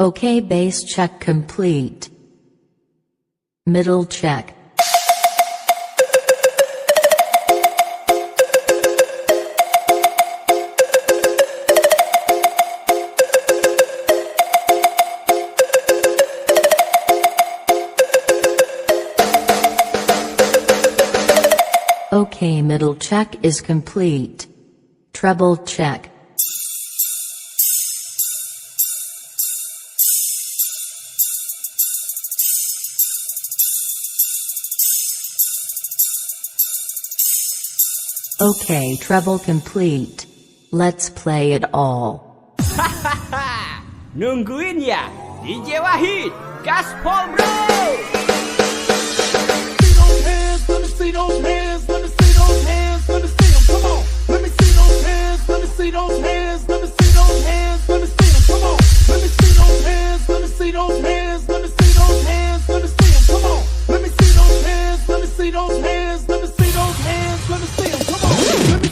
Okay, bass check complete. Middle check. Okay, middle check is complete. Treble check. Okay, treble complete. Let's play it all. Hahaha, nungguin ya, DJ Wahid, gaspol bro. Let me see those hands, let me see those hands, let me see them, come on. Let me see those hands, let me see those hands, let me see those hands, let me see them, come on. Let me see those hands, let me see those hands, let me see those hands, let me see them, come on. Let me see those hands, let me see those hands, let me see those hands, let me see them, come on. Let me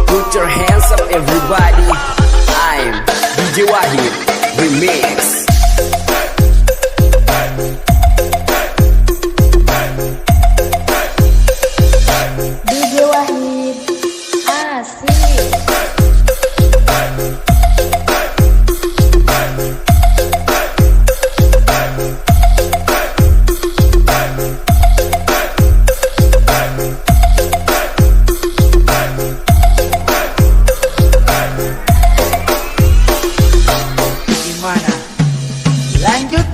Put your hands up everybody, I'm DJ Wahid, remix. DJ Wahid, asik. gimana? Lanjut.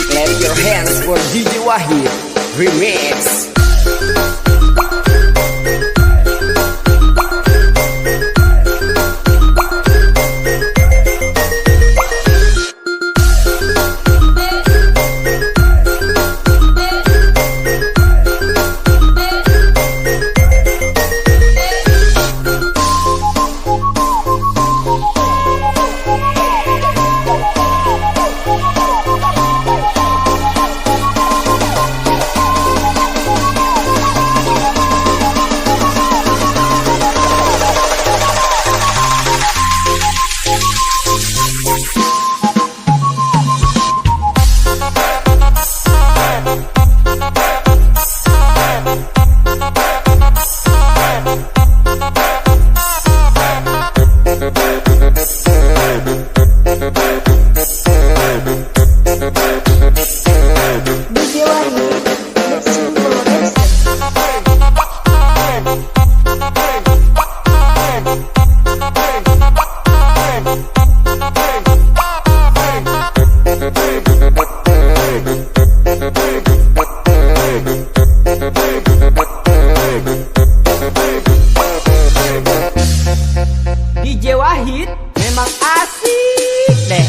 Clap your hands for DJ Wahid, remix. DJ Wahid, mixing production. DJ Wahid memang asik deh.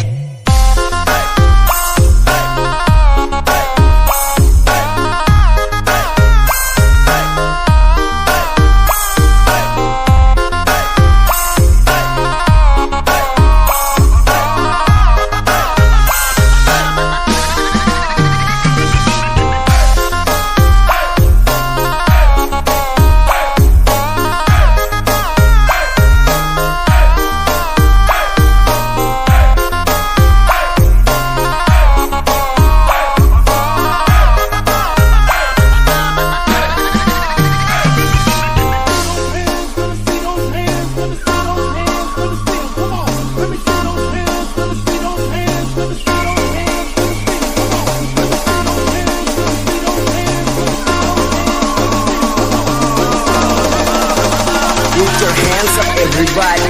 What's up everybody?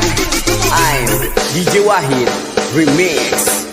I'm DJ Wahid Remix.